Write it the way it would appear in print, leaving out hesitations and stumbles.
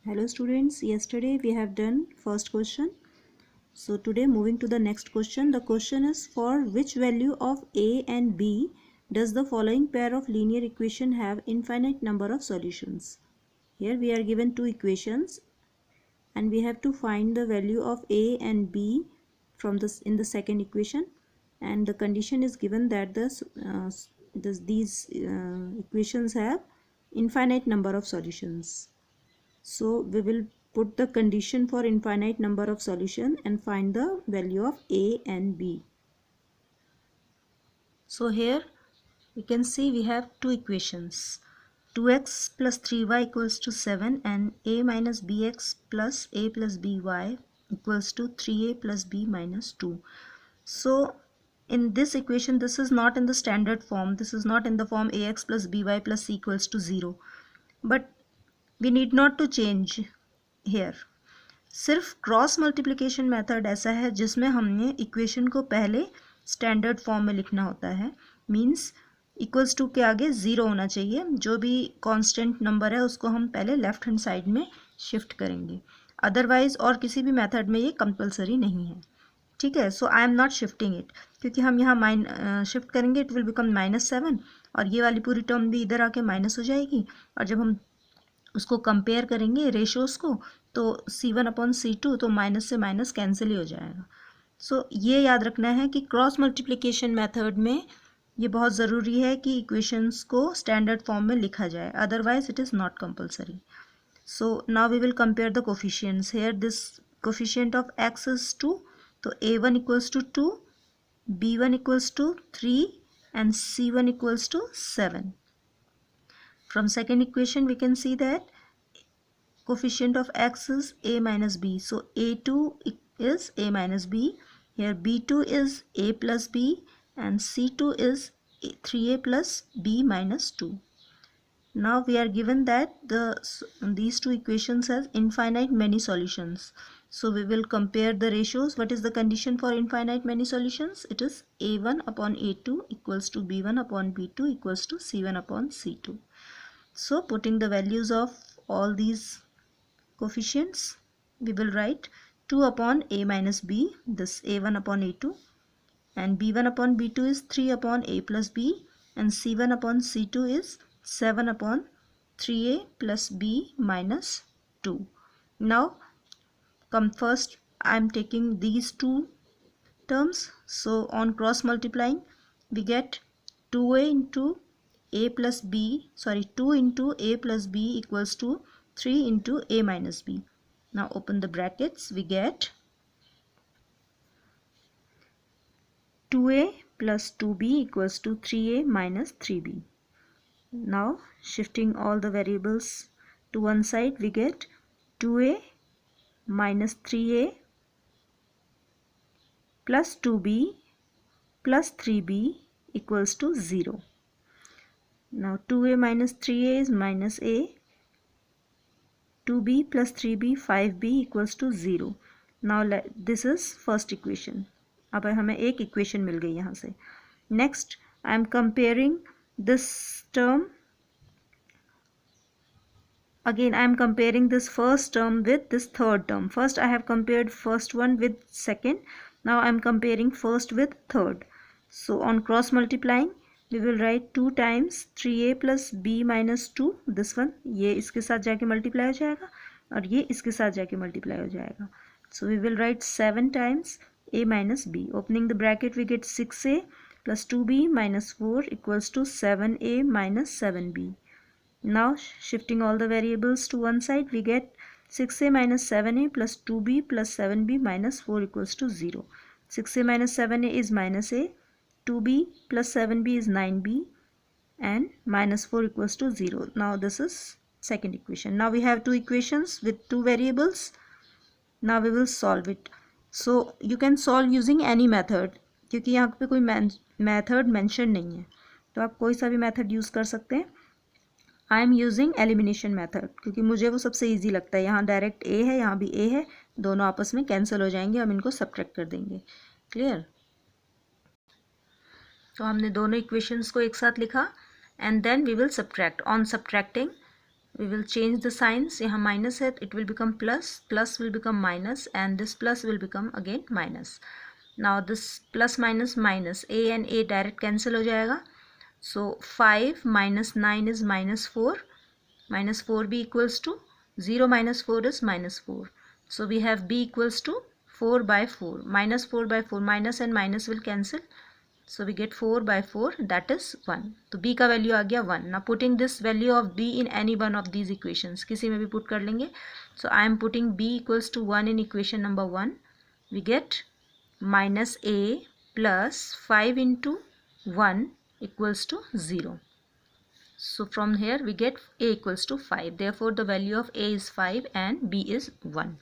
Hello students, yesterday we have done first question. So today moving to the next question. The question is, for which value of a and b does the following pair of linear equation have infinite number of solutions? Here we are given two equations and we have to find the value of a and b from this in the second equation, and the condition is given that these equations have infinite number of solutions. So we will put the condition for infinite number of solution and find the value of a and b. So here we can see we have two equations. 2x plus 3y equals to 7 and a minus bx plus a plus by equals to 3a plus b minus 2. So in this equation, this is not in the standard form. This is not in the form ax plus by plus c equals to 0. But we need not to change here. सिर्फ cross multiplication method ऐसा है जिसमें हमने equation को पहले standard form में लिखना होता है. मींस इक्वल्स टू के आगे ज़ीरो होना चाहिए. जो भी कांस्टेंट नंबर है उसको हम पहले लेफ्ट हैंड साइड में शिफ्ट करेंगे. अदरवाइज और किसी भी मेथड में ये कंपलसरी नहीं है. ठीक है. So I am not shifting it, क्योंकि हम यहाँ शिफ्ट करेंगे इट विल बिकम -7 और ये वाली पूरी टर्म भी इधर आके माइनस हो जाएगी. और जब हम उसको कंपेयर करेंगे रेशोज़ को तो C1/C2 तो माइनस से माइनस कैंसिल ही हो जाएगा. सो ये याद रखना है कि क्रॉस मल्टीप्लिकेशन मेथड में ये बहुत ज़रूरी है कि इक्वेशंस को स्टैंडर्ड फॉर्म में लिखा जाए, otherwise it is not compulsory. So now we will compare the coefficients. Here this coefficient of x is 2, तो a1 equals to 2, b1 equals to 3 and c1 equals to 7. From second equation we can see that coefficient of x is a minus b. So a2 is a minus b. Here b2 is a plus b and c2 is 3a plus b minus 2. Now we are given that these two equations has infinite many solutions. So we will compare the ratios. What is the condition for infinite many solutions? It is a1 upon a2 equals to b1 upon b2 equals to c1 upon c2. So putting the values of all these coefficients, we will write 2 upon a minus b, this a1 upon a2, and b1 upon b2 is 3 upon a plus b, and c1 upon c2 is 7 upon 3a plus b minus 2. Now come first, I am taking these two terms. So on cross multiplying we get 2a into a plus b, 2 into a plus b equals to 3 into a minus b. Now open the brackets, we get 2a plus 2b equals to 3a minus 3b. Now shifting all the variables to one side, we get 2a minus 3a plus 2b plus 3b equals to 0. Now 2a minus 3a is minus a, 2b plus 3b 5b equals to 0. Now this is first equation. अब हमें एक equation मिल गई यहाँ से. Next I am comparing this term. Again I am comparing this first term with this third term. First I have compared first one with second. Now I am comparing first with third. So on cross multiplying we will write 2 times 3a plus b minus 2. this one ये इसके साथ जाके multiply हो जाएगा और ये इसके साथ जाके मल्टीप्लाई हो जाएगा. So we will write 7 times a minus b. Opening the bracket we get 6a plus 2b minus 4 equals to 7a minus 7b. Now shifting all the variables to one side, we get 6a minus 7a plus 2b plus 7b minus 4 equals to 0. 6a minus 7a is minus a, 2b plus 7b is 9b, and minus 4 equals to 0. Now this is second equation. Now we have two equations with two variables. Now we will solve it. So you can solve using any method. क्योंकि यहाँ पे कोई method mention नहीं है तो आप कोई सा भी मेथड यूज़ कर सकते हैं. I am using elimination method क्योंकि मुझे वो सबसे ईजी लगता है. यहाँ डायरेक्ट ए है, यहाँ भी ए है, दोनों आपस में कैंसिल हो जाएंगे, हम इनको सब्ट्रैक्ट कर देंगे. क्लियर. तो हमने दोनों इक्वेशंस को एक साथ लिखा and then we will subtract. On subtracting we will change the signs. यहाँ minus है, it will become plus, plus will become minus, and this plus will become again minus. Now this plus minus minus, a and a direct cancel हो जाएगा. So 5 minus 9 is minus 4. Minus 4b equals to 0 minus 4 is minus 4. So we have b equals to 4 by 4. Minus 4 by 4, minus and minus will cancel. So we get 4 by 4, that is 1. तो b का value आ गया 1. Now putting this value of b in any one of these equations, किसी में भी put कर लेंगे. So I am putting b equals to 1 in equation number 1. We get minus a plus 5 into 1 equals to 0. So from here we get a equals to 5. Therefore the value of a is 5 and b is 1.